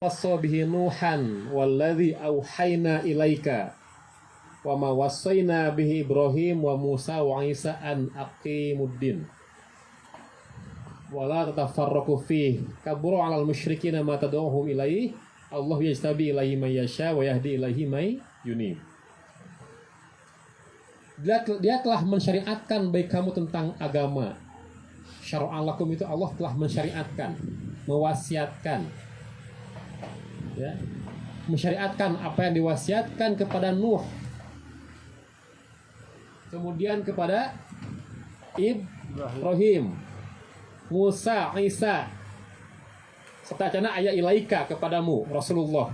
wassa bihi Nuhan walladzi auhayna ilaika wa ma wassayna bihi Ibrahim wa Musa wa Isa an aqimuddin wa la tatafarraqu fihi kabura 'alal musyrikina ma tad'uhum ilaihi Allah yajtabi ilaihi man yasha wa yahdi ilaihi may yunib. Dia telah mensyariatkan bagi kamu tentang agama. Syara'an lakum itu Allah telah mensyariatkan, mewasiatkan, ya, mensyariatkan apa yang diwasiatkan kepada Nuh, kemudian kepada Ibrahim, Musa, Isa, serta cana ayat ilaika kepadamu Rasulullah.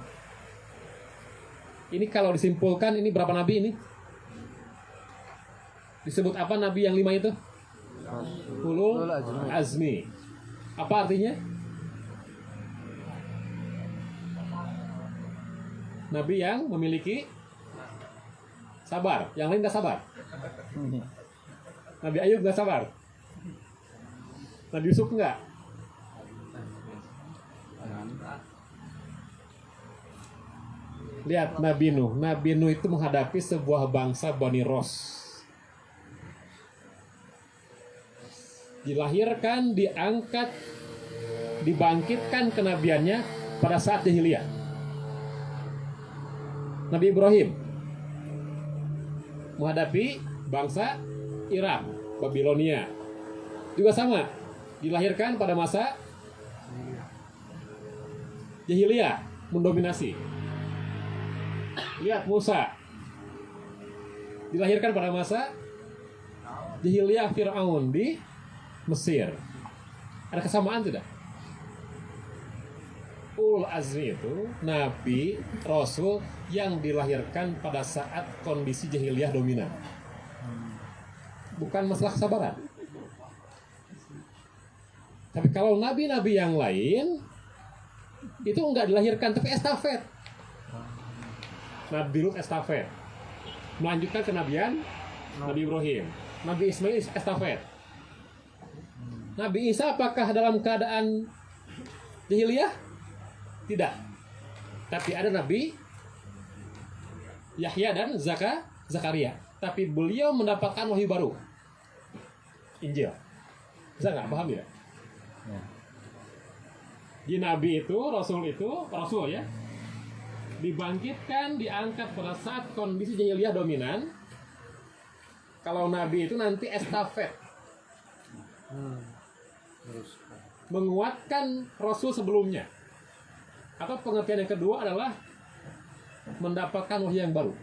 Ini kalau disimpulkan ini berapa nabi ini? Disebut apa nabi yang 5 itu? Ulul azmi. Apa artinya? Nabi yang memiliki sabar. Yang lain gak sabar. Nabi Ayub gak sabar. Nabi Yusuf enggak. Lihat Nabi Nuh. Nabi Nuh itu menghadapi sebuah bangsa Bani Ros. Dilahirkan, diangkat, dibangkitkan kenabiannya pada saat jahiliyah. Nabi Ibrahim menghadapi bangsa Irak, Babilonia. Juga sama, dilahirkan pada masa jahiliyah, mendominasi. Lihat Musa, dilahirkan pada masa jahiliyah Fir'aun di Mesir. Ada kesamaan tidak? Ulul azmi itu nabi, rasul yang dilahirkan pada saat kondisi jahiliyah dominan. Bukan masalah kesabaran. Tapi kalau nabi-nabi yang lain itu enggak dilahirkan tapi estafet. Nabi Lut estafet. Melanjutkan kenabian Nabi Ibrahim. Nabi Ismail estafet. Nabi Isa apakah dalam keadaan jahiliyah? Tidak. Tapi ada Nabi Yahya dan Zakaria. Tapi beliau mendapatkan wahyu baru. Injil. Bisa nggak paham ya? Di Nabi itu, Rasul ya, dibangkitkan, diangkat pada saat kondisi jahiliyah dominan. Kalau Nabi itu nanti estafet. Menguatkan Rasul sebelumnya. Atau pengertian yang kedua adalah mendapatkan wahyu yang baru.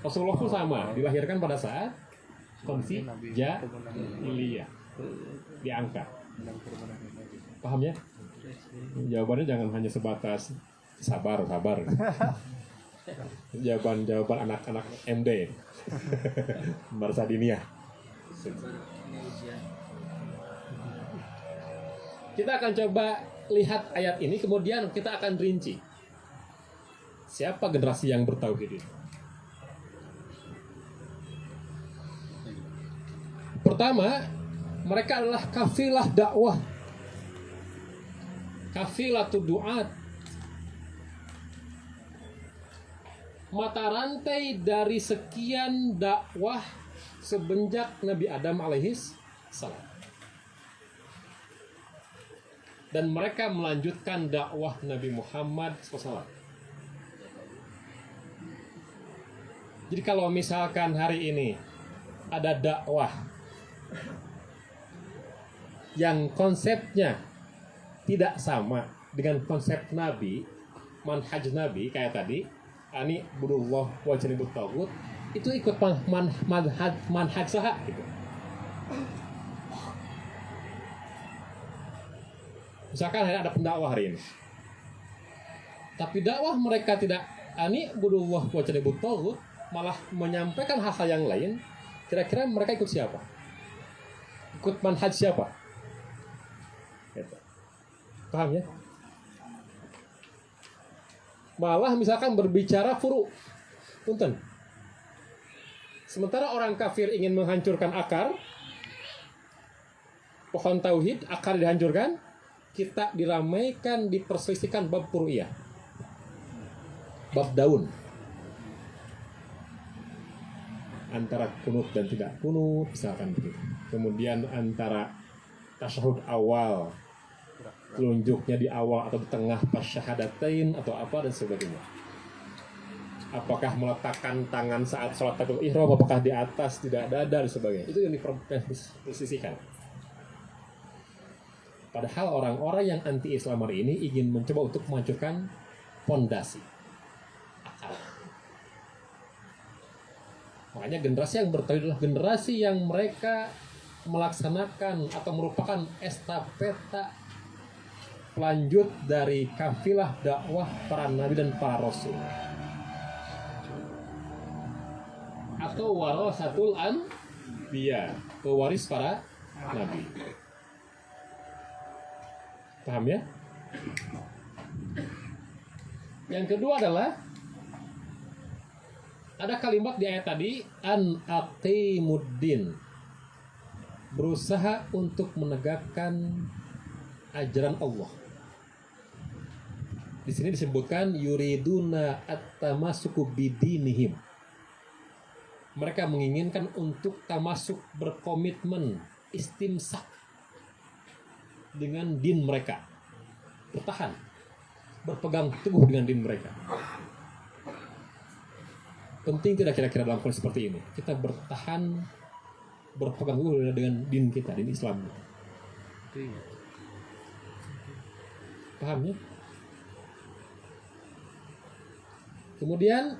Rasulullah pun sama, dilahirkan pada saat kondisi jahiliyah, diangkat. Paham ya? Jawabannya jangan hanya sebatas sabar. Jawaban anak-anak MD, Marsa Diniyah. Kita akan coba lihat ayat ini, kemudian kita akan rinci siapa generasi yang bertauhid ini. Pertama, mereka adalah kafilah dakwah, kafilatud du'at, mata rantai dari sekian dakwah semenjak Nabi Adam alaihis salam. Dan mereka melanjutkan dakwah Nabi Muhammad SAW. Jadi kalau misalkan hari ini ada dakwah yang konsepnya tidak sama dengan konsep Nabi, manhaj Nabi kayak tadi, ani budullah wa janibut taghut, itu ikut manhaj saha gitu. Misalkan ada pendakwah hari ini, tapi dakwah mereka tidak ani budullah wa janibut taghut, malah menyampaikan hal-hal yang lain. Kira-kira mereka ikut siapa? Ikut manhaj siapa? Gitu. Paham ya? Malah misalkan berbicara furu, punten. Sementara orang kafir ingin menghancurkan akar pohon tauhid, akar dihancurkan, kita diramaikan, diperselisihkan bab furu'iyah, bab daun, antara kunut dan tidak kunut misalkan begitu. Kemudian antara tasyahud awal, telunjuknya di awal atau di tengah pas syahadatain atau apa dan sebagainya. Apakah meletakkan tangan saat sholat takbiratul ihram, apakah di atas, tidak dada dan sebagainya. Itu yang diposisikan. Padahal orang-orang yang anti Islam hari ini ingin mencoba untuk menghancurkan fondasi akal. Makanya generasi yang bertauhid adalah generasi yang mereka melaksanakan atau merupakan estafeta lanjut dari kafilah dakwah para nabi dan para rasul, atau warasatul anbiya, pewaris para nabi. Paham ya? Yang kedua adalah ada kalimat di ayat tadi, an aqimuddin, berusaha untuk menegakkan ajaran Allah. Di sini disebutkan yuriduna at-tamassuku bidinihim. Mereka menginginkan untuk tamasuk, berkomitmen, istimsak dengan din mereka, bertahan, berpegang teguh dengan din mereka. Penting tidak kira-kira dalam kondisi seperti ini kita bertahan, berpegang teguh dengan din kita, din Islam. Paham ya? Kemudian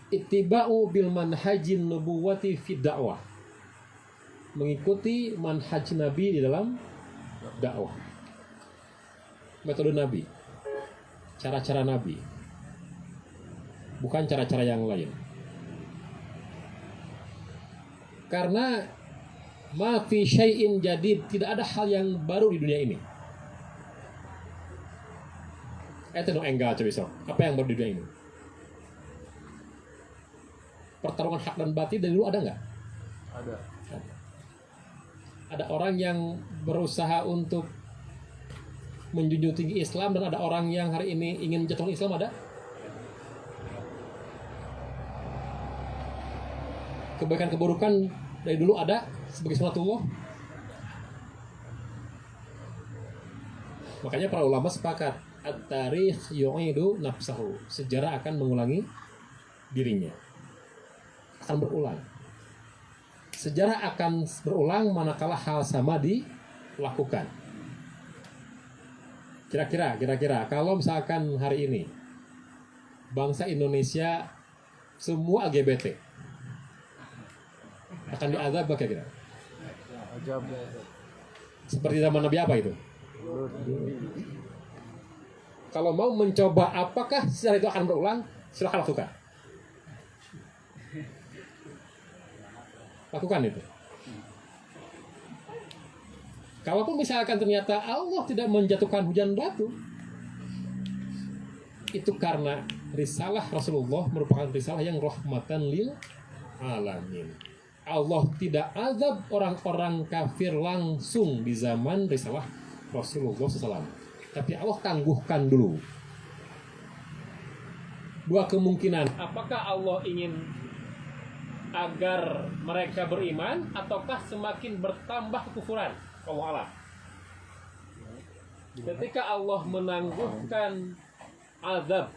ittiba'u bil manhajin nubuwati fi dakwah, mengikuti manhaj Nabi di dalam dakwah, metode Nabi, cara-cara Nabi, bukan cara-cara yang lain. Karena ma fi syai'in jadid, tidak ada hal yang baru di dunia ini. Itu enggak coba besok. Apa yang baru di dunia ini? Pertarungan hak dan batil dari dulu ada nggak? Ada. Ada orang yang berusaha untuk menjunjung tinggi Islam dan ada orang yang hari ini ingin menjatuhkan Islam, ada? Kebaikan keburukan dari dulu ada sebagai sunatullah. Makanya para ulama sepakat, at-tarikh yu'idu nafsahu, sejarah akan mengulangi dirinya, akan berulang. Sejarah akan berulang manakala hal sama dilakukan. Kira-kira kalau misalkan hari ini bangsa Indonesia semua LGBT akan diazab kira-kira seperti zaman Nabi apa itu? Kalau mau mencoba apakah sejarah itu akan berulang, silakan lakukan. Lakukan itu. Kalaupun misalkan ternyata Allah tidak menjatuhkan hujan batu, itu karena risalah Rasulullah merupakan risalah yang rahmatan lil alamin. Allah tidak azab orang-orang kafir langsung di zaman risalah Rasulullah SAW. Tapi Allah tangguhkan dulu. Dua kemungkinan. Apakah Allah ingin agar mereka beriman, ataukah semakin bertambah kekufuran? Allah Allah. Ketika Allah menangguhkan azab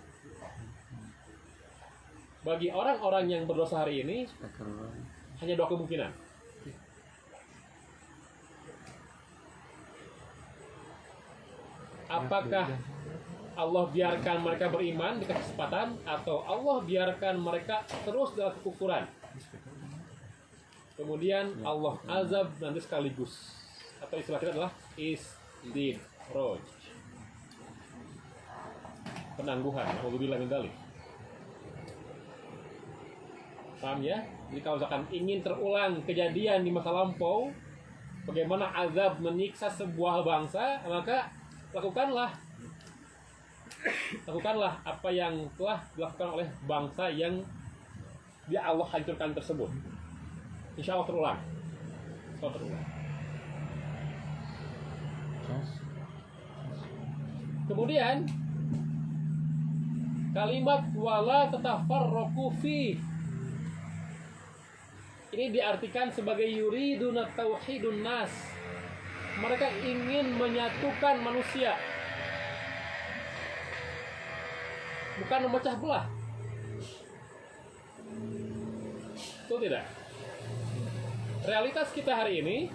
bagi orang-orang yang berdosa hari ini, hanya dua kemungkinan. Apakah Allah biarkan mereka beriman di kesempatan, atau Allah biarkan mereka terus dalam kekufuran, kemudian Allah azab nanti sekaligus, atau istilah kita adalah istidraj, penangguhan. Alhamdulillah min dzalik. Paham ya? Jadi kalau misalkan ingin terulang kejadian di masa lampau, bagaimana azab menyiksa sebuah bangsa, maka lakukanlah apa yang telah dilakukan oleh bangsa yang dia Allah hancurkan tersebut. Insya Allah terulang. Kemudian kalimat wala tatafarraqu fi ini diartikan sebagai yuriduna tauhidun nas. Mereka ingin menyatukan manusia, bukan memecah belah. Itu tidak. Realitas kita hari ini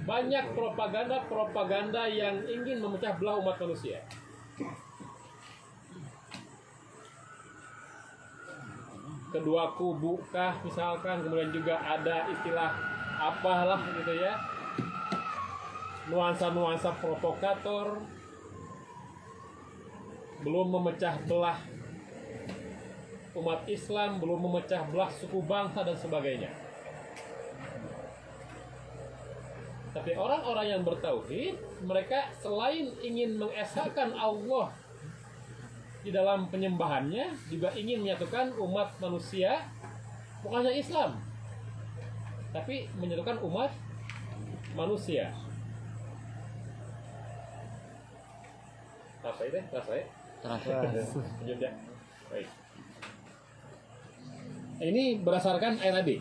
banyak propaganda yang ingin memecah belah umat manusia. Kedua kubu kah misalkan, kemudian juga ada istilah apalah gitu ya, nuansa-nuansa provokator, belum memecah belah umat Islam, belum memecah belah suku bangsa dan sebagainya. Tapi orang-orang yang bertauhid, mereka selain ingin mengesahkan Allah di dalam penyembahannya, juga ingin menyatukan umat manusia, bukan hanya Islam, tapi menyatukan umat manusia. Terasa itu? Terasa. Baik. Ini berdasarkan ayat tadi.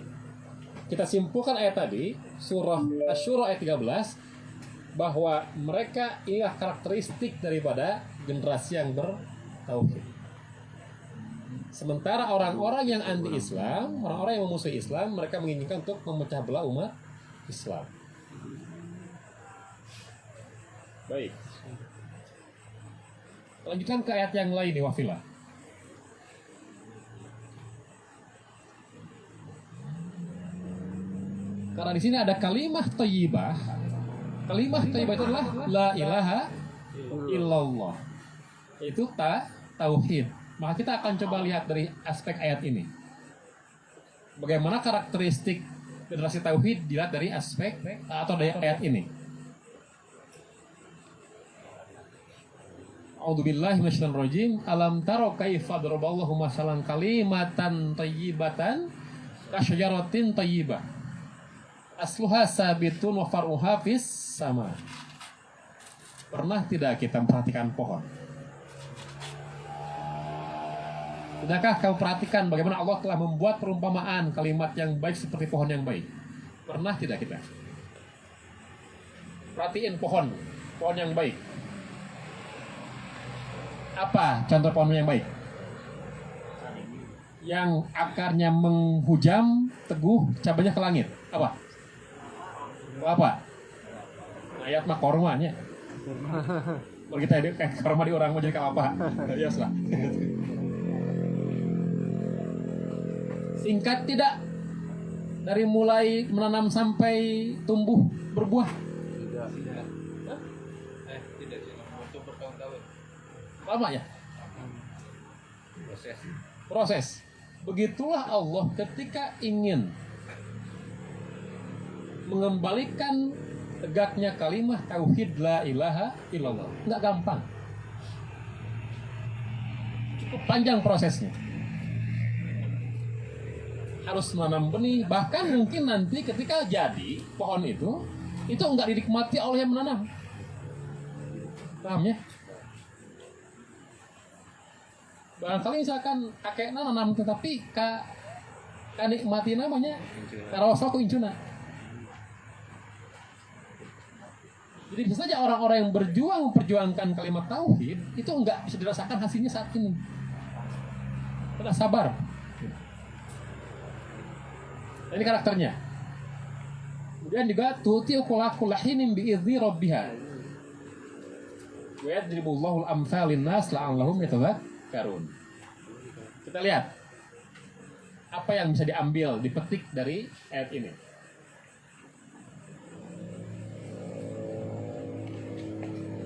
Kita simpulkan ayat tadi, surah Asy-Syura ayat 13, bahwa mereka inilah karakteristik daripada generasi yang bertauhid. Sementara orang-orang yang anti-Islam, orang-orang yang memusuhi Islam, mereka menginginkan untuk memecah belah umat Islam. Baik. Lanjutkan ke ayat yang lain nih, Wafilah. Karena di sini ada kalimah thayyibah. Kalimah thayyibah itu adalah la ilaha illallah. Itu tauhid. Maka kita akan coba lihat dari aspek ayat ini. Bagaimana karakteristik generasi tauhid dilihat dari aspek atau dari ayat ini. A'udzubillahi minasyaitonir rajim. Alam taro kaifa daraballahu masalan kalimatan thayyibatan kasyajaratin thayyibah. Asluha sabitun wa far'uha fis sama. Pernah tidak kita memperhatikan pohon? Tidakkah kamu perhatikan bagaimana Allah telah membuat perumpamaan kalimat yang baik seperti pohon yang baik? Pernah tidak kita? Perhatiin pohon yang baik. Apa contoh pohon yang baik? Yang akarnya menghujam, teguh, cabanya ke langit. Apa? Ayat mah kormanya. Kalau kita korma di orang mau jadi apa? Biasa lah. Singkat tidak? Dari mulai menanam sampai tumbuh berbuah? Tidak. Tidak. Untuk bertahun-tahun. Lama ya? Proses. Begitulah Allah ketika ingin mengembalikan tegaknya kalimah tauhid la ilaha illallah. Enggak gampang. Cukup panjang prosesnya. Harus menanam benih, bahkan mungkin nanti ketika jadi pohon itu enggak dinikmati oleh yang menanam. Paham ya? Barangkali misalkan kakeknya nanam tetapi nikmati namanya karosa ku incuna. Jadi bisa saja orang-orang yang memperjuangkan kalimat tauhid itu enggak bisa dirasakan hasilnya saat ini. Karena sabar. Ini karakternya. Kemudian juga tuti kulakul hinin bi idzi rabbiha. Wa yadribullahu al-amthal lin-nas la'allahum yatadhakkarun. Kita lihat apa yang bisa diambil, dipetik dari ayat ini.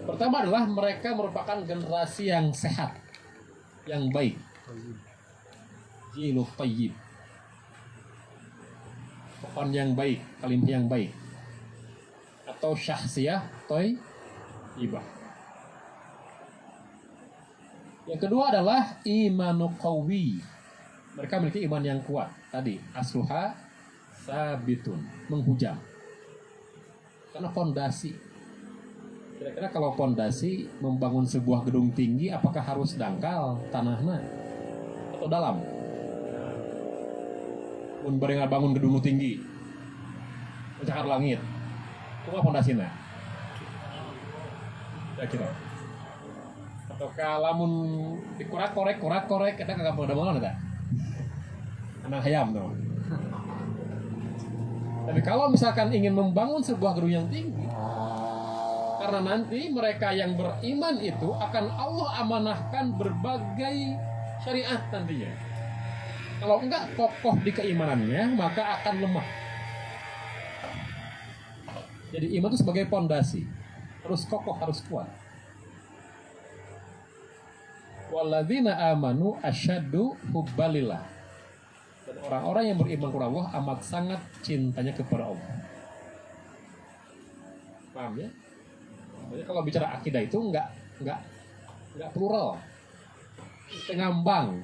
Pertama adalah mereka merupakan generasi yang sehat, yang baik. Jilul tayyib. Pohon yang baik, kalimat yang baik. Atau syahsiyah thayyibah. Yang kedua adalah imanu qawi. Mereka memiliki iman yang kuat. Tadi asluha sabitun, menghujam. Karena fondasi. Kira-kira kalau fondasi membangun sebuah gedung tinggi, apakah harus dangkal tanahnya atau dalam? Mun bareng bangun gedung tinggi, mencakar langit, kumaha fondasina? Kira-kira. Atau lamun dikurak-korek, kita kagak pada bangun ada. Anak hayam tuh. Tapi kalau misalkan ingin membangun sebuah gedung yang tinggi, karena nanti mereka yang beriman itu akan Allah amanahkan berbagai syariat nantinya. Kalau enggak kokoh di keimanannya, maka akan lemah. Jadi iman itu sebagai pondasi, harus kokoh, harus kuat. Walladzina amanu asyaddu hubbalillah. Dan orang-orang yang beriman kepada Allah amat sangat cintanya kepada Allah. Paham ya? Jadi kalau bicara akidah itu enggak plural, ngambang.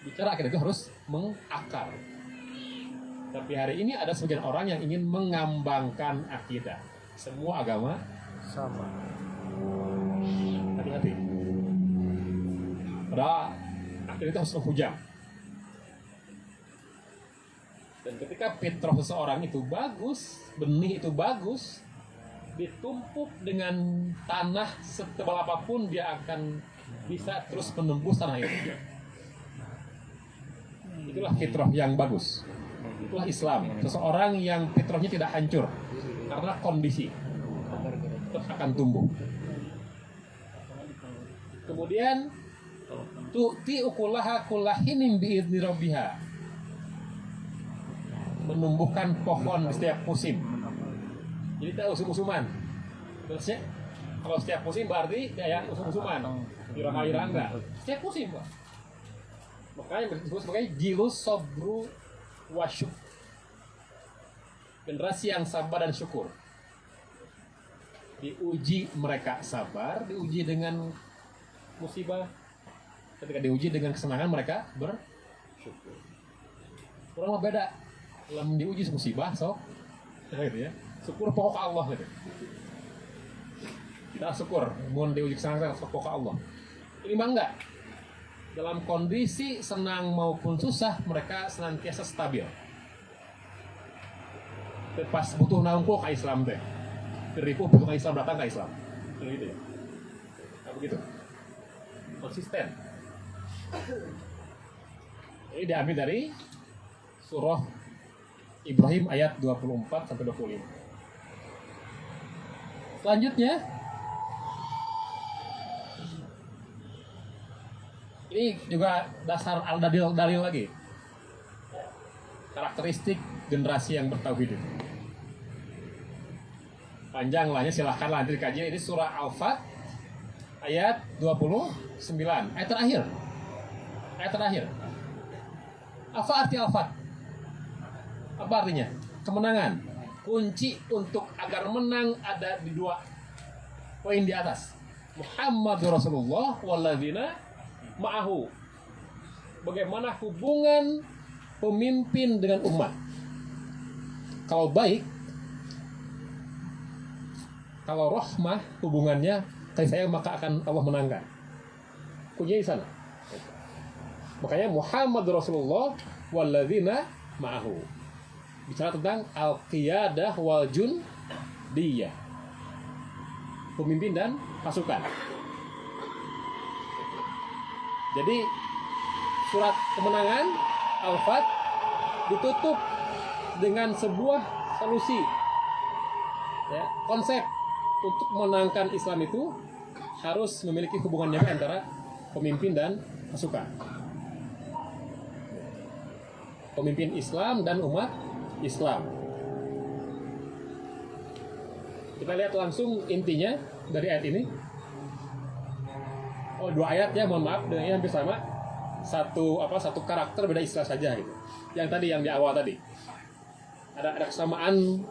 Bicara akidah itu harus mengakar. Tapi hari ini ada sebagian orang yang ingin mengambangkan akidah. Semua agama sama. Hati-hati. Padahal akidah itu harus menghujam. Dan ketika fitrah seseorang itu bagus, benih itu bagus, ditumpuk dengan tanah setebal apapun, dia akan bisa terus menembus tanah itu. Itulah fitrah yang bagus. Itulah Islam. Seseorang yang fitrahnya tidak hancur karena kondisi, tetap akan tumbuh. Kemudian tu'ti ukulaha kullahinin bi'izni rabbiha, menumbuhkan pohon di setiap musim. Jadi kita usum-usuman. Terusnya kalau setiap musim berarti kayak usum-usuman. Irang-irang enggak. Setiap musim, Pak. Makanya disebut sebagai jilus sabru wasyuk. Generasi yang sabar dan syukur. Diuji mereka sabar, diuji dengan musibah. Ketika diuji dengan kesenangan mereka bersyukur. Kurang beda. Dalam diuji musibah, gitu ya. Syukur pokok Allah gitu. Kita syukur, mohon diuji kesenangan pokok Allah. Ini mah enggak. Dalam kondisi senang maupun susah, mereka senantiasa stabil. Pas butuh naungkul ke Islam teh. Diripu butuh ke Islam, datang ke Islam. Gitu ya. Nah, begitu. Konsisten. Ini diambil dari surah Ibrahim ayat 24 sampai 25. Selanjutnya, ini juga dasar dalil lagi. Karakteristik generasi yang bertauhid itu. Panjang lahnya, silahkanlah nanti dikaji. Ini surah Al-Fat ayat 29. Ayat terakhir. Apa arti Al-Fat? Apa artinya? Kemenangan. Kunci untuk agar menang ada di dua poin di atas. Muhammadur Rasulullah walladzina ma'ahu. Bagaimana hubungan pemimpin dengan umat? Kalau baik, kalau rahmah hubungannya kasih sayang, maka akan Allah menangkan. Kuncinya di sana. Makanya Muhammadur Rasulullah walladzina ma'ahu. Bicara tentang al-qiyadah wal jundiyah, pemimpin dan pasukan. Jadi surat kemenangan Al-Fat ditutup dengan sebuah solusi, ya, konsep untuk menangkan Islam itu harus memiliki hubungan yang antara pemimpin dan pasukan, pemimpin Islam dan umat Islam. Kita lihat langsung intinya dari ayat ini. Oh, dua ayat ya, mohon maaf, dengan hampir sama. Satu karakter, beda istilah saja gitu. Yang tadi yang di awal tadi. Ada kesamaan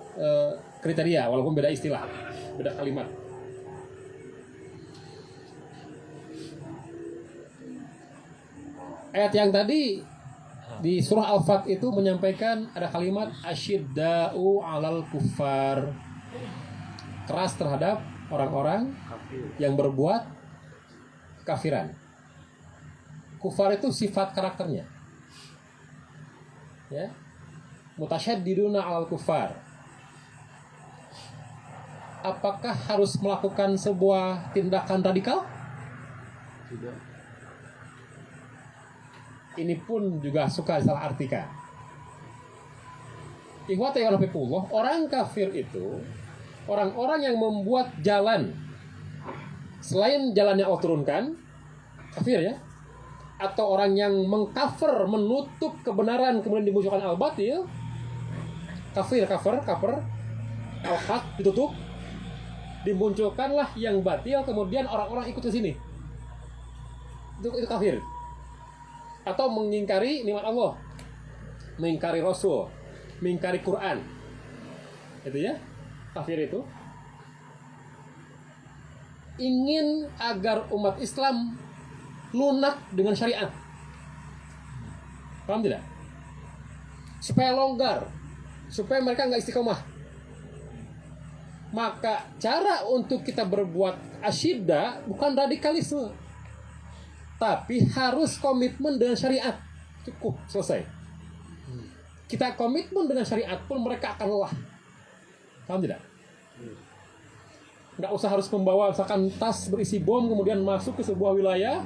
kriteria walaupun beda istilah, beda kalimat. Ayat yang tadi Di surah Al-Fat itu menyampaikan ada kalimat asyidda'u 'alal kuffar, keras terhadap orang-orang yang berbuat kafiran. Kufar itu sifat karakternya. Ya. Mutasyaddiduna 'alal kuffar. Apakah harus melakukan sebuah tindakan radikal? Tidak. Ini pun juga suka salah artikan. Ikhwati wa rahmatullah, orang kafir itu orang-orang yang membuat jalan selain jalan yang Allah turunkan, kafir ya, atau orang yang mengcover, menutup kebenaran kemudian dimunculkan al-batil, kafir, al-haq ditutup, dimunculkanlah yang batil, kemudian orang-orang ikut ke sini. Itu kafir. Atau mengingkari nikmat Allah, mengingkari Rasul, mengingkari Quran. Itu ya, kafir itu. Ingin agar umat Islam lunak dengan syariat. Paham tidak? Supaya longgar, supaya mereka nggak istiqomah. Maka cara untuk kita berbuat asyidda bukan radikalisme, tapi harus komitmen dengan syariat. Cukup, selesai. Kita komitmen dengan syariat pun mereka akan lelah. Paham tidak? Nggak usah harus membawa misalkan tas berisi bom kemudian masuk ke sebuah wilayah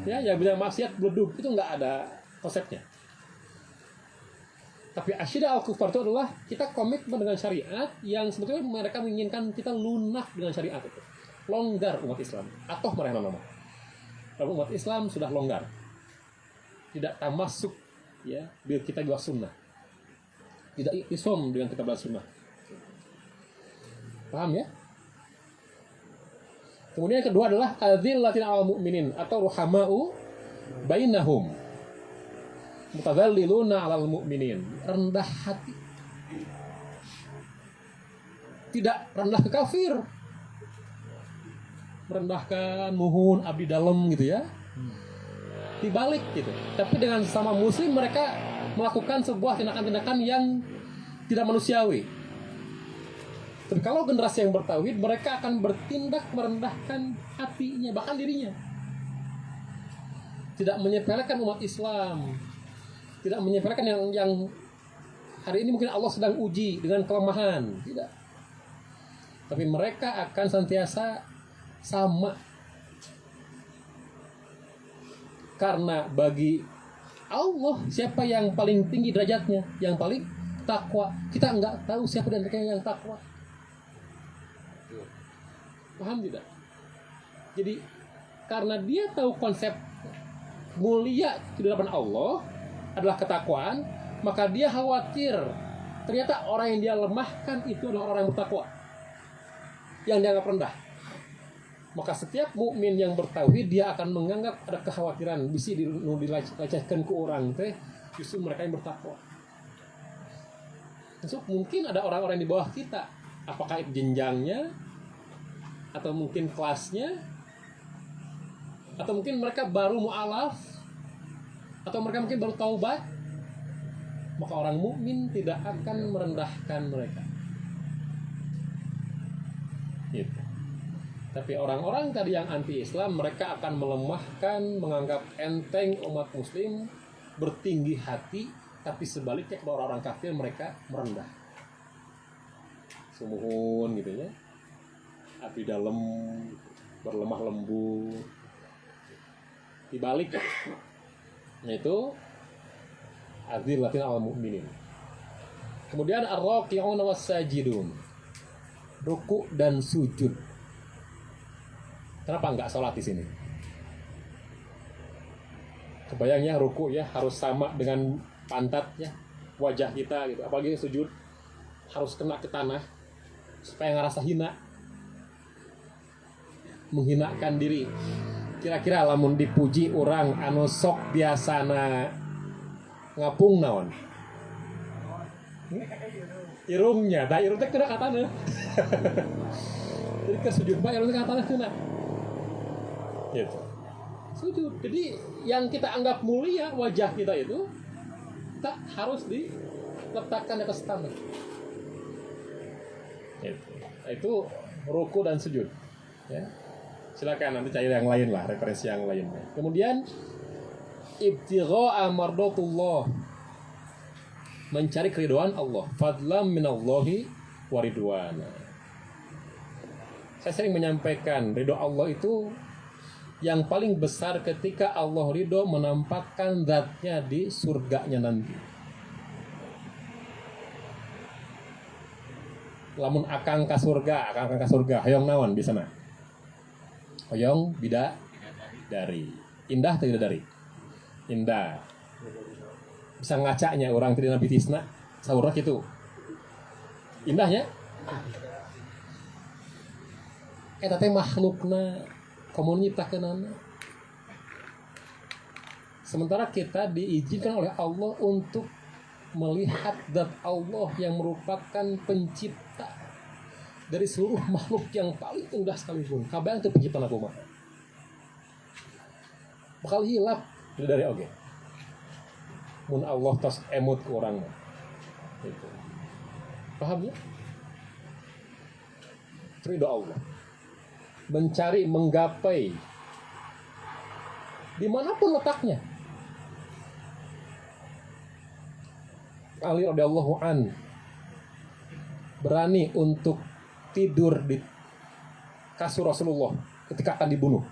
ya, yang bisa maksiat beleduk. Itu nggak ada konsepnya. Tapi asyidah al-kufar itu adalah kita komitmen dengan syariat yang sebetulnya mereka menginginkan kita lunak dengan syariat itu. Longgar umat Islam. Atau mereka nama. Kalau umat Islam sudah longgar, tidak tamasuk ya bil kita juga sunnah, tidak isom dengan kita bahas sunnah. Paham ya? Kemudian yang kedua adalah adzillatin 'alal mu'minin atau ruhama'u bainahum mutadzalliluna 'alal mu'minin, rendah hati, tidak rendah ke kafir, merendahkan, muhun, abdi dalam gitu ya. Dibalik gitu. Tapi dengan sesama muslim mereka melakukan sebuah tindakan-tindakan yang tidak manusiawi. Tapi kalau generasi yang bertauhid, mereka akan bertindak merendahkan hatinya, bahkan dirinya. Tidak menyepelekan umat Islam. Tidak menyepelekan yang hari ini mungkin Allah sedang uji dengan kelemahan. Tidak. Tapi mereka akan senantiasa sama, karena bagi Allah siapa yang paling tinggi derajatnya, yang paling takwa. Kita enggak tahu siapa dan mereka yang takwa. Paham tidak? Jadi karena dia tahu konsep mulia di hadapan Allah adalah ketakwaan, maka dia khawatir ternyata orang yang dia lemahkan itu adalah orang yang bertakwa, yang dianggap rendah. Maka setiap mukmin yang bertauhid dia akan menganggap ada kekhawatiran bisa dilecehkan ke orang teh justru mereka yang bertakwa. Terus mungkin ada orang-orang di bawah kita, apakah itu jenjangnya atau mungkin kelasnya, atau mungkin mereka baru mu'alaf, atau mereka mungkin baru taubat, maka orang mukmin tidak akan merendahkan mereka. Gitu. Tapi orang-orang tadi yang anti-Islam, mereka akan melemahkan, menganggap enteng umat muslim, bertinggi hati, tapi sebaliknya kepada orang-orang kafir mereka merendah. Sumuhun gitu ya. Abdi dalam, berlemah lembut. Dibalik yaitu adzillatin 'alal mu'minin. Kemudian ar-raqi'un was-sajidun. Ruku dan sujud. Kenapa enggak sholat di sini? Kebayangnya ruku ya harus sama dengan pantat ya, wajah kita gitu. Apalagi sujud harus kena ke tanah supaya ngerasa hina, menghinakan diri. Kira-kira lamun dipuji orang anu sok biasana ngapung naon? Irungnya, dah irungnya kena ke tanah. Jadi ke sujud bae irungnya ke tanah kena. Gitu. Sujud. Jadi yang kita anggap mulia wajah kita itu tak harus diletakkan di atas tanah. Itu ruku dan sujud. Ya. Silakan nanti cari yang lain lah, referensi yang lain. Kemudian ibtigha'a mardatullah, mencari keridhaan Allah, fadlam minallahi wa ridwana. Saya sering menyampaikan ridho Allah itu yang paling besar ketika Allah ridho menampakkan zatnya di surganya nanti. Lamun akang ka surga, hoyong naon di sana? Hoyong bidadari. Indah atau bidadari? Indah. Bisa ngacanya orang tidak nabi tisna saurak itu. Indahnya. Eta teh makhlukna komun nyiptakeunana. Sementara kita diizinkan oleh Allah untuk melihat zat Allah yang merupakan pencipta dari seluruh makhluk yang paling indah sekalipun. Kabeh itu pencipta kumaha. Bakal hilap dari oge. Mun Allah tos emut ke orang. Gitu. Paham ya? Ridho Allah. Mencari, menggapai dimanapun letaknya. Ali radhiyallahu an berani untuk tidur di kasur Rasulullah ketika akan dibunuh.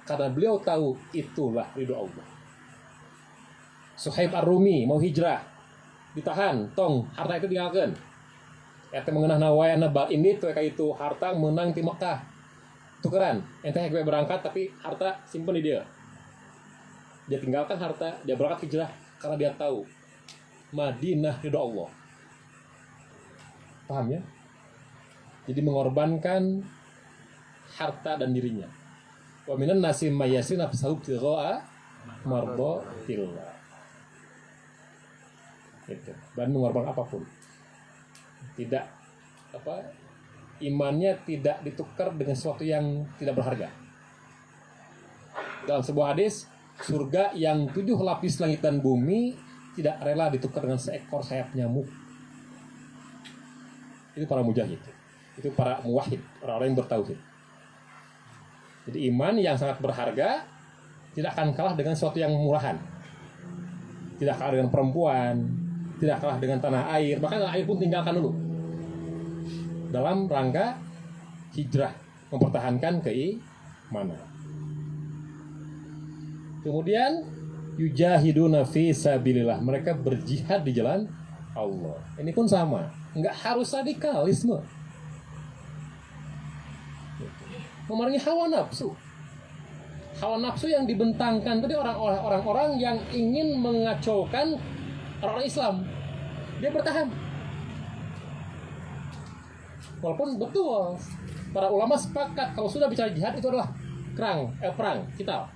Karena beliau tahu itulah ridho Allah. Suhaib Ar-Rumi mau hijrah, ditahan, tong harta itu tinggalkan. Eta mengenah nawayana bal ini tuh kayak itu harta menang di Mekah. Tukeran, ente gue berangkat tapi harta simpen di dia. Dia tinggalkan harta, dia berangkat hijrah karena dia tahu Madinah ridho Allah. Paham ya? Jadi mengorbankan harta dan dirinya. Wa minan nasi mayyasir nafsahu tigha'a mardatillah. Gitu. Dan mengorbankan apapun. Tidak imannya tidak ditukar dengan sesuatu yang tidak berharga. Dalam sebuah hadis, surga yang 7 lapis langit dan bumi tidak rela ditukar dengan seekor sayap nyamuk. Itu para mujahid. Itu para muwahhid, orang-orang yang bertauhid. Jadi iman yang sangat berharga tidak akan kalah dengan sesuatu yang murahan. Tidak kalah dengan perempuan, tidak kalah dengan tanah air, bahkan tanah air pun tinggalkan dulu. Dalam rangka hijrah, mempertahankan keimanan. Kemudian yujahiduna fi sabilillah, mereka berjihad di jalan Allah. Ini pun sama, enggak harus radikalisme. Memerangi hawa nafsu. Hawa nafsu yang dibentangkan tadi orang-orang yang ingin mengacaukan orang Islam. Dia bertahan. Walaupun betul para ulama sepakat kalau sudah bicara jihad itu adalah perang kita.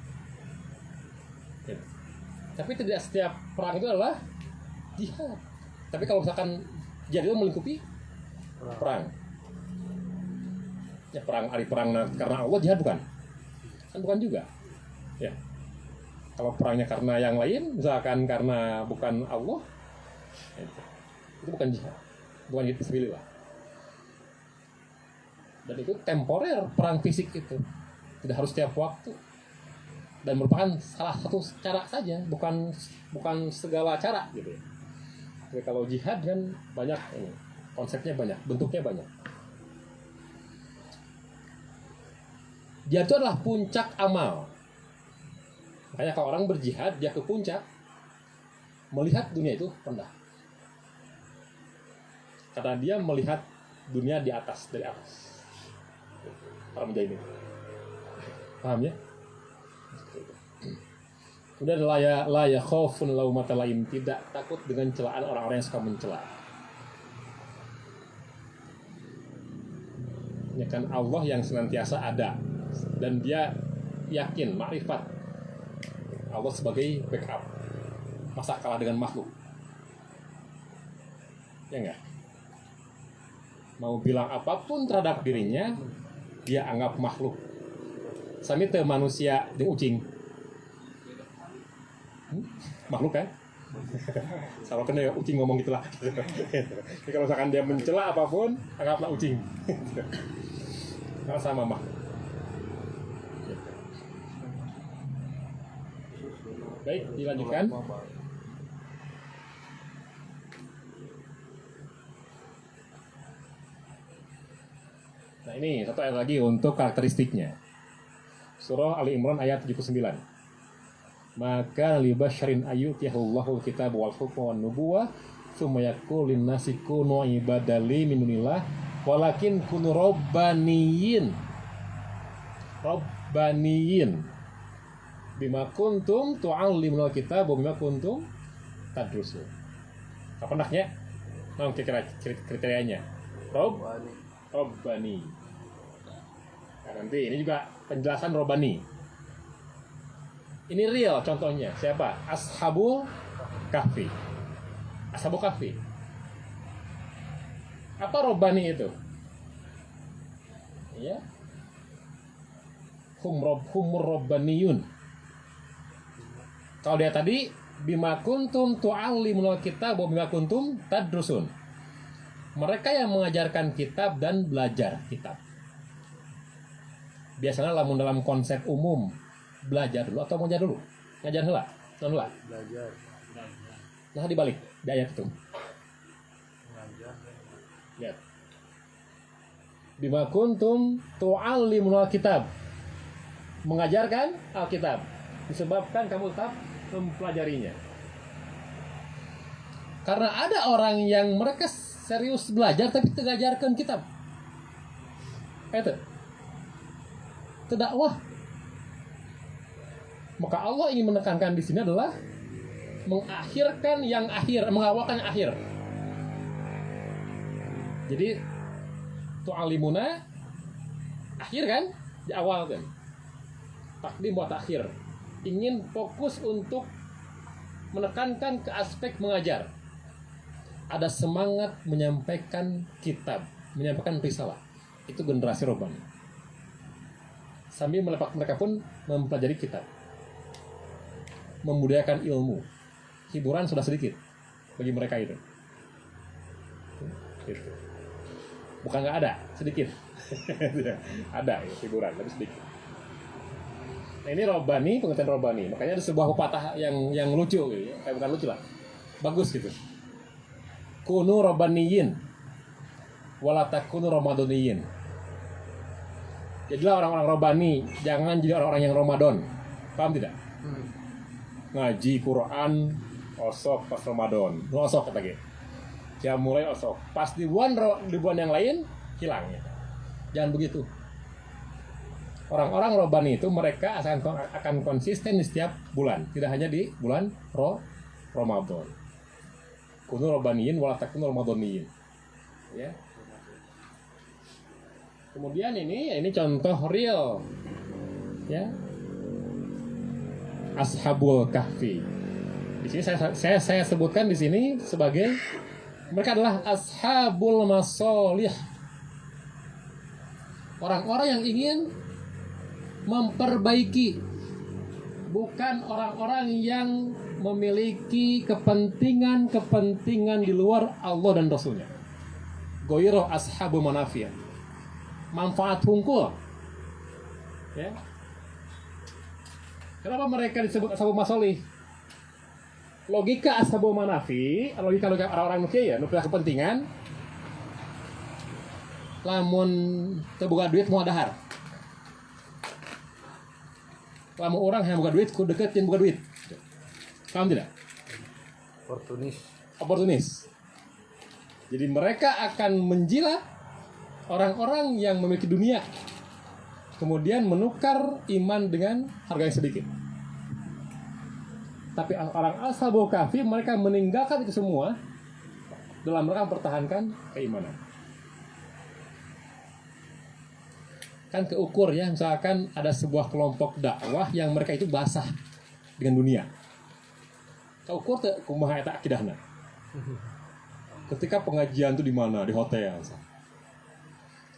Tapi tidak setiap perang itu adalah jihad. Tapi kalau misalkan jihad itu melingkupi perang. Ya perang karena Allah jihad bukan? Kan bukan juga. Ya. Kalau perangnya karena yang lain, misalkan karena bukan Allah, itu bukan jihad. Bukan jihad fisabilillah. Dan itu temporer, perang fisik itu. Tidak harus setiap waktu. Dan merupakan salah satu cara saja, bukan segala cara gitu ya. Jadi kalau jihad kan banyak ini, konsepnya banyak, bentuknya banyak. Jihad itu adalah puncak amal. Makanya kalau orang berjihad, dia ke puncak, melihat dunia itu rendah. Karena dia melihat dunia di atas, dari atas. Para mujahidin. Paham ya? Kemudian la yakhafun laumata laim, tidak takut dengan celaan orang-orang yang suka mencela. Ya kan Allah yang senantiasa ada dan dia yakin makrifat Allah sebagai backup. Masa kalah dengan makhluk? Ya enggak? Mau bilang apapun terhadap dirinya, dia anggap makhluk. Sami teu manusia jeung ucing. Makhluk kan? Sama kena ucing ngomong gitulah. Jadi kalau misalkan dia mencela apapun, anggaplah ucing. Karena sama mah. Baik, dilanjutkan. Nah ini satu ayat lagi untuk karakteristiknya. Surah Ali Imran ayat 79. Maka libasyarin ayyutihullahu kitab wal hukma wan nubuwah tsumma yaqulu lin-nasi kunu ibadali min dunillah walakin kunu rabbaniyin bima kuntum tu'allimul kitab wa bima kuntum tadrusun. Apa naknya? Nah, kriterianya. Robbani. Nah, nanti ini juga penjelasan Robbani. Ini real contohnya. Siapa? Ashabul Kahfi. Apa Robbani itu? Ya. Humur Robbaniyun. Kalau dia tadi bima kuntum tu'allimul kitab wa bima kuntum tadrusun. Mereka yang mengajarkan kitab dan belajar kitab. Biasanya dalam konsep umum belajar dulu atau mengajar dulu? Ngajar heula? Non heula? Belajar. Nah dibalik di ayat itu. Mengajar. Lihat. Bima kuntum tu'allimul kitab. Mengajarkan Alkitab. Disebabkan kamu tetap mempelajarinya. Karena ada orang yang mereka serius belajar tapi tidak ajarkan kitab. Itu dakwah. Maka Allah ingin menekankan di sini adalah mengakhirkan yang akhir, mengawalkan yang akhir. Jadi tu'alimuna akhir kan? Di awal kan. Takdim buat akhir. Ingin fokus untuk menekankan ke aspek mengajar. Ada semangat menyampaikan kitab, menyampaikan risalah. Itu generasi Robbani. Sambil mereka pun mempelajari kitab. Membudayakan ilmu. Hiburan sudah sedikit bagi mereka itu. Gitu. Bukan nggak ada, sedikit. Ada ya, hiburan, tapi sedikit. Nah, ini Robbani, pengertian Robbani. Makanya ada sebuah pepatah yang lucu gitu. Bukan lucu lah. Bagus gitu. Kunu Robbaniyin wala takunu Ramadaniyin. Jadilah orang-orang Robbani, jangan jadi orang-orang yang Ramadan. Paham tidak? Ngaji Quran osok pas Ramadan. Osok kata gitu. Ya mulai osok. Pas di bulan yang lain hilang ya. Jangan begitu. Orang-orang Robbani itu mereka akan konsisten di setiap bulan, tidak hanya di bulan Ramadan. Kunu Robbaniyin wala takunu Ramadaniyin. Ya. Kemudian ini contoh real. Ya. Ashabul Kahfi. Di sini saya sebutkan di sini sebagai mereka adalah ashabul masolih. Orang-orang yang ingin memperbaiki, bukan orang-orang yang memiliki kepentingan di luar Allah dan Rasulnya. Goiro ashabul manafiyah, manfaat hungkul. Ya. Kenapa mereka disebut ashabul masolih? Logika ashabul manafi, logika orang-orang nuklia ya, nuklia kepentingan. Lamun terbuka duit mau dahar. Lamun orang yang buka duit, ku deketin buka duit. Paham tidak? Oportunis. Jadi mereka akan menjilat orang-orang yang memiliki dunia, kemudian menukar iman dengan harga yang sedikit. Tapi orang Ashabul Kahfi mereka meninggalkan itu semua dalam rangka mempertahankan keimanan. Kan keukur ya, misalkan ada sebuah kelompok dakwah yang mereka itu basah dengan dunia. Keukur teh kumaha eta akidahna. Ketika pengajian itu di mana? Di hotel.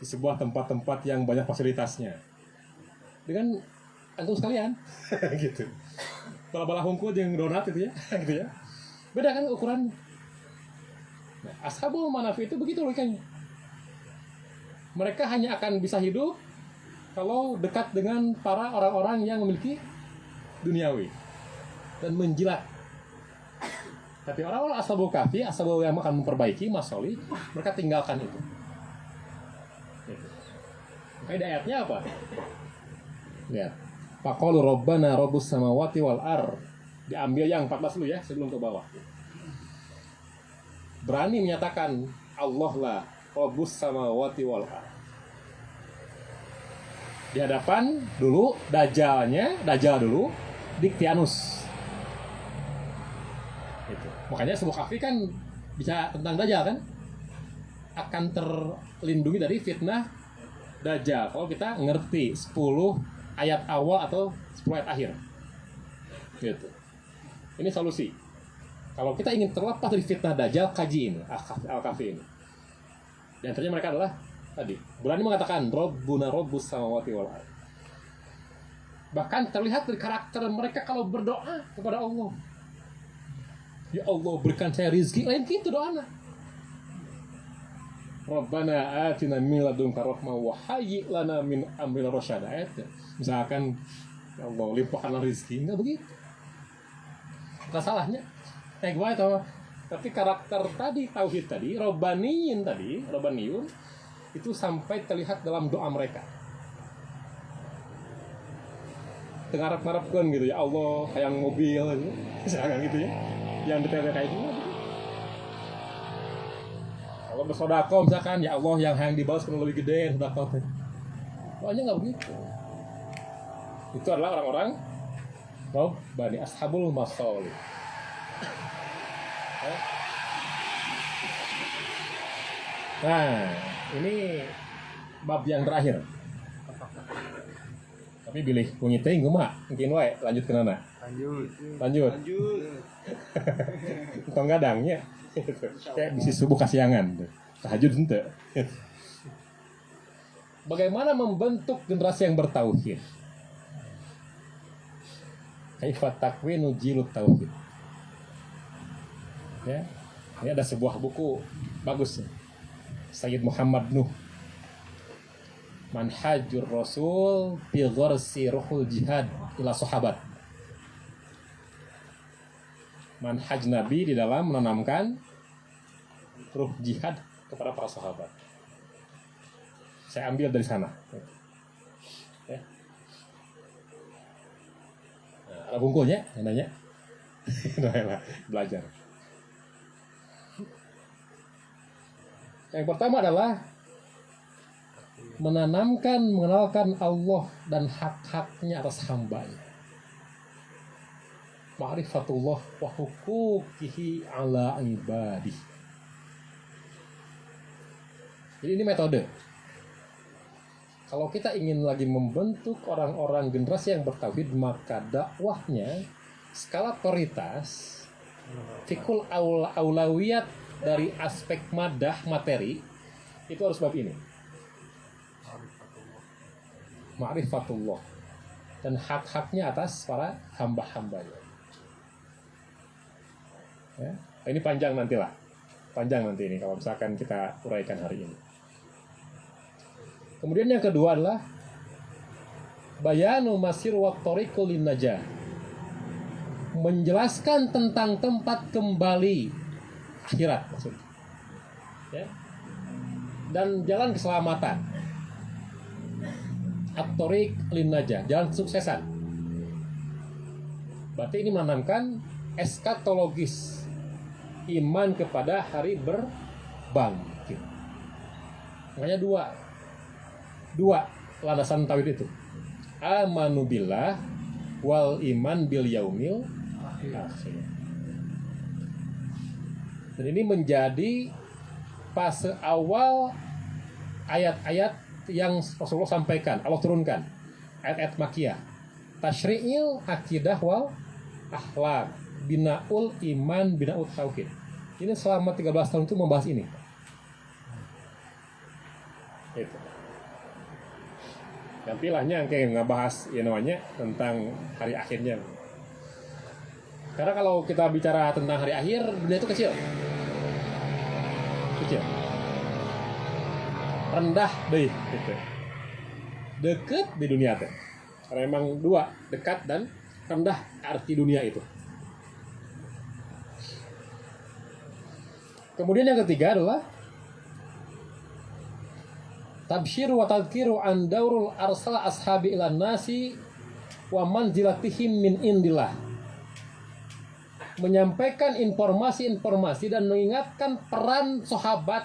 Di sebuah tempat-tempat yang banyak fasilitasnya. Dengan antum sekalian gitu. Bala-bala hungkul jeung donat itu ya, gitu ya. Beda kan ukurannya. Nah, ashabul manafi itu begitu logikanya. Mereka hanya akan bisa hidup kalau dekat dengan para orang-orang yang memiliki duniawi dan menjilat. Tapi orang-orang ashabul kahfi, ashabul yang akan memperbaiki masoli, mereka tinggalkan itu. Makanya ayatnya apa? Lihat. Faqalu rabbana rabbus samawati wal ar. Diambil yang 14 dulu ya, sebelum ke bawah. Berani menyatakan Allah lah rabbus samawati wal ar. Di hadapan dulu Dajjal dulu Diktianus. Itu. Makanya sebuah kafir kan bicara tentang Dajjal kan akan terlindungi dari fitnah Dajjal kalau kita ngerti 10 ayat awal atau 10 ayat akhir. Gitu. Ini solusi. Kalau kita ingin terlepas dari fitnah Dajjal, kaji ini Al-Kahfi ini. Di antaranya mereka adalah tadi berani mengatakan Rabbuna Rabbus samawati wal ardh. Bahkan terlihat dari karakter mereka kalau berdoa kepada Allah. Ya Allah, berikan saya rizki. Lain gitu doanya. Rabbana atina min ladunka rahmah wa hayyi lana min amrina rasyada. Misalkan ya Allah limpahkanlah rizki, enggak begitu. Enggak salahnya. Gimana tahu? Tapi karakter tadi tauhid tadi, Rabbaniyun itu sampai terlihat dalam doa mereka. Ngarap-ngarapkan gitu ya Allah, kayak mobil gitu. Misalkan gitu ya. Yang detailnya kayak gitu. Kalau bersodako misalkan ya Allah yang dibalas kena lebih gede sodako. Pokoknya nggak begitu. Itu adalah orang-orang Bani Ashabul Masoli. Nah, ini bab yang terakhir. Tapi pilih punyi teh mah mungkin wae lanjut ke nana. Lanjut. Tong gadangnya. Kayak bisa subuh kasiangan. Tahajud henteu. Bagaimana membentuk generasi yang bertauhid? Kaifa takwinu jilut tauhid. Ya. Ini ada sebuah buku bagus. Sayyid Muhammad Nuh. Manhajur Rasul fi gharsi ruhul jihad ila sahabat. Manhaj Nabi di dalam menanamkan ruh jihad kepada para sahabat. Saya ambil dari sana. Ya. Nah, ada bungkulnya, nanya. Belajar. Yang pertama adalah mengenalkan Allah dan hak-haknya atas hambanya. Ma'rifatullah wa huquqihi ala ibadih. Jadi ini metode. Kalau kita ingin lagi membentuk orang-orang generasi yang bertauhid, maka dakwahnya skala prioritas fikul aulawiyat dari aspek madah materi itu harus bab ini. Ma'rifatullah dan hak-haknya atas para hamba-hambanya. Ya, ini panjang nanti ini kalau misalkan kita uraikan hari ini. Kemudian yang kedua adalah bayanu masir wa tariqul najah. Menjelaskan tentang tempat kembali akhirat maksudnya. Ya. Dan jalan keselamatan. At-tariq lin najah, jalan kesuksesan. Berarti ini menanamkan eskatologis, iman kepada hari berbangkit. Makanya dua landasan tauhid itu. Amanu billah wal iman bil yaumil akhir. Dan ini menjadi fase awal ayat-ayat yang Rasulullah sampaikan, Allah turunkan. Ayat-ayat makiyah. Tasyri'il akidah wal akhlak, binaul iman, binaul tauhid. Ini selama 13 tahun itu membahas ini. Itu. Gantilahnya kayak ngebahas ya namanya tentang hari akhirnya. Karena kalau kita bicara tentang hari akhir, dunia itu kecil. Rendah deh gitu. Deket di dunia teh. Karena emang dua, dekat dan rendah arti dunia itu. Kemudian yang ketiga adalah tabsyiru wa tadhkiru an daurul arsal ashabi ilan nasi wa manzilatihim min indillah. Menyampaikan informasi-informasi dan mengingatkan peran sahabat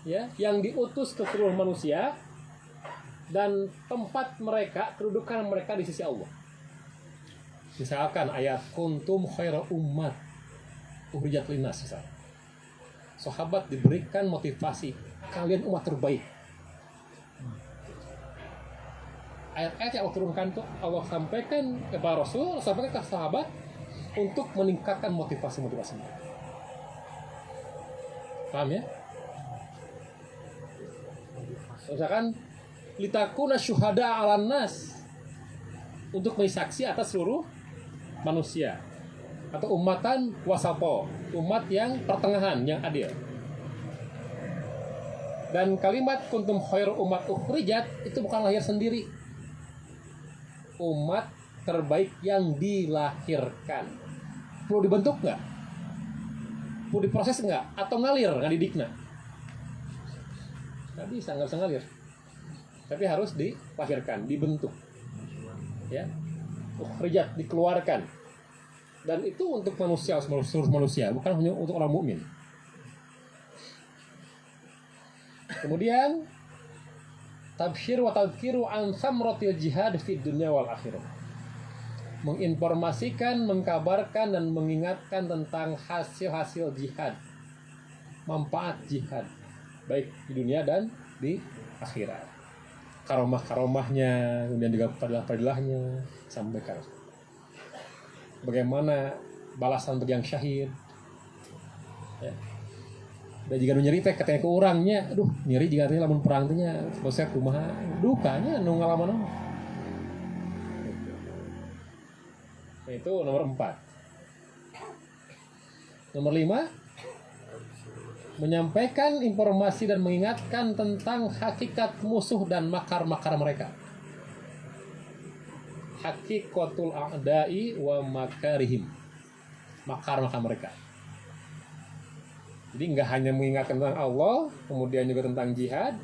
ya yang diutus ke seluruh manusia dan tempat mereka, kedudukan mereka di sisi Allah. Misalkan ayat kuntum khaira ummat ukhrijat linnas. Sahabat diberikan motivasi, kalian umat terbaik. Ayat-ayat yang Allah turunkan itu Allah sampaikan kepada Rasul, sampaikan ke sahabat untuk meningkatkan motivasi-motivasi mereka. Paham ya? Misalkan litakuna syuhada 'alan nas, untuk mensaksi atas seluruh manusia, atau ummatan wasapo, umat yang pertengahan, yang adil. Dan kalimat kuntum khairu ummat ukhrijat itu bukan lahir sendiri. Umat terbaik yang dilahirkan. Perlu dibentuk nggak? Perlu diproses nggak? Atau ngalir, nggak didikna? Nggak bisa ngalir. Tapi harus dilahirkan, dibentuk. Ya, ukhrijat, dikeluarkan. Dan itu untuk manusia, seluruh manusia, bukan hanya untuk orang mukmin. Kemudian tabsyir wa tadhkiru an samratil jihad fid dunya wal akhirah. Menginformasikan, mengkabarkan dan mengingatkan tentang hasil-hasil jihad, manfaat jihad baik di dunia dan di akhirat. Karomah-karomahnya, kemudian juga fadilah-fadilahnya sampaikan. Bagaimana balasan untuk yang syahid. Ya. Dan jika nyeri teh katanya ke orangnya, aduh nyeri jika artinya lamun perang teh nya proses kumaha dukanya nu ngalaman. Itu nomor 4. Nomor 5, menyampaikan informasi dan mengingatkan tentang hakikat musuh dan makar-makar mereka. Hakikatul a'da'i wa makarihim, makar-makar mereka. Jadi nggak hanya mengingatkan tentang Allah, kemudian juga tentang jihad,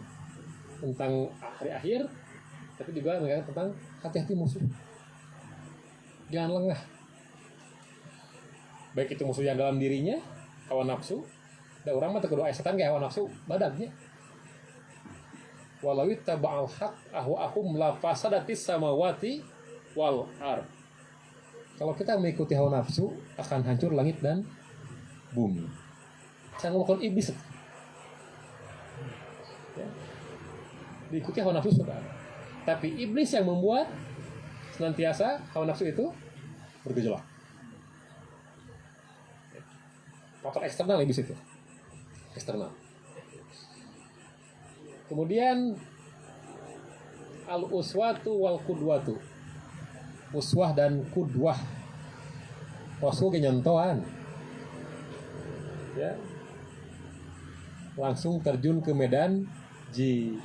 tentang akhir-akhir, tapi juga mengingatkan tentang hati-hati musuh. Jangan lengah. Baik itu musuh yang dalam dirinya, hawa nafsu. Da urang mah teu kudu aya setan ge hawa nafsu badagnya. Walau taba'al haq ahwa'ahum la fasadatis samawati wal ard. Kalau kita mengikuti hawa nafsu, akan hancur langit dan bumi. Saya ngomongkan iblis. Ya. Diikuti hawa nafsu saudara. Tapi iblis yang membuat senantiasa hawa nafsu itu bergejolak. Faktor eksternal iblis itu. Eksternal. Kemudian al-uswatu wal qudwatu. Uswah dan kudwah. Rasul ge nyontohan. Ya. Langsung terjun ke medan jihad.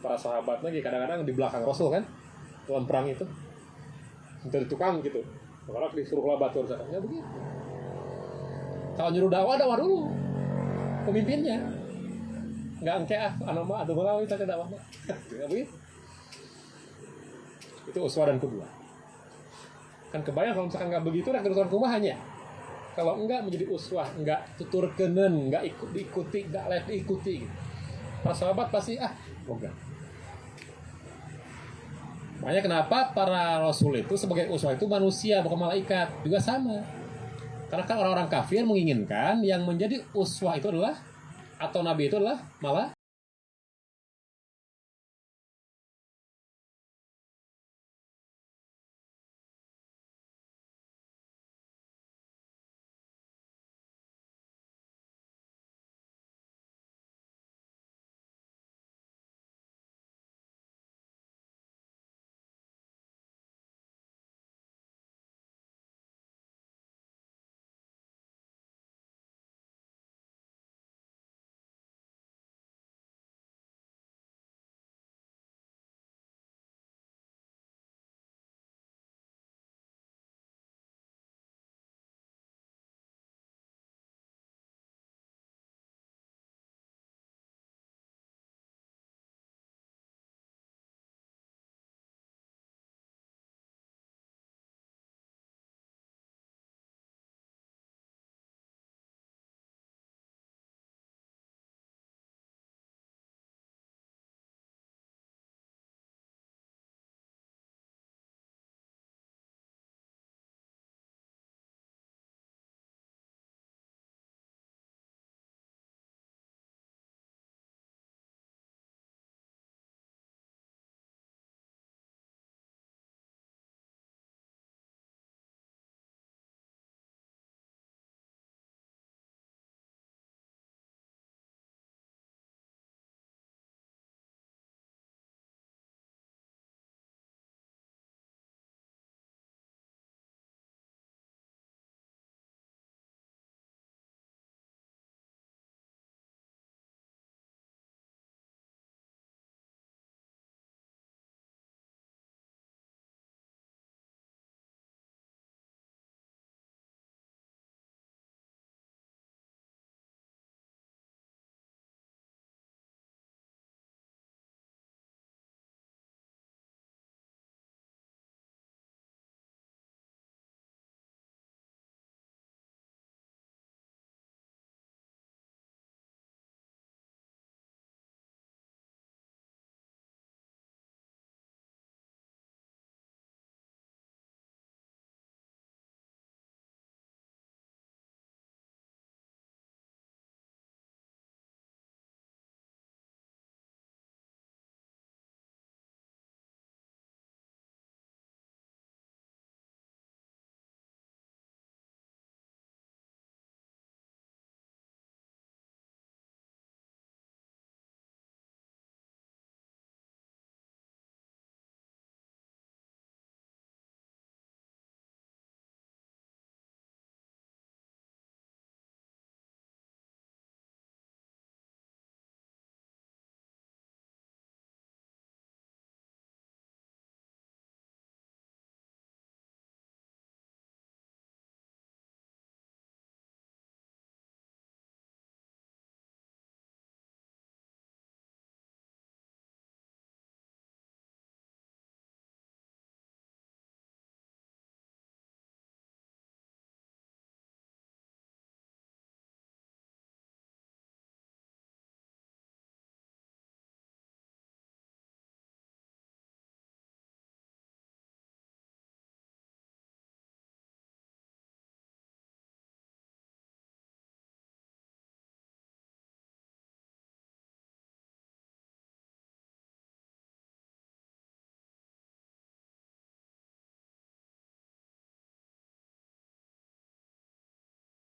Para sahabat lagi kadang-kadang di belakang Rasul kan dalam perang itu dari tukang gitu, kalau disuruh batur ya begitu. Kalau nyuruh dakwah dulu pemimpinnya, nggak engke anu mah atuh meulawi teh dakwah mah nggak begitu. Itu uswah dan kedua kan kebayang kalau misalkan nggak begitu dan kedudukan kumahanya. Kalau enggak menjadi uswah, enggak tuturkeuneun, enggak diikuti, enggak layak diikuti gitu. Para sahabat pasti boga. Makanya kenapa para rasul itu sebagai uswah itu manusia bukan malaikat, juga sama. Karena kan orang-orang kafir menginginkan yang menjadi uswah itu adalah atau nabi itu adalah malah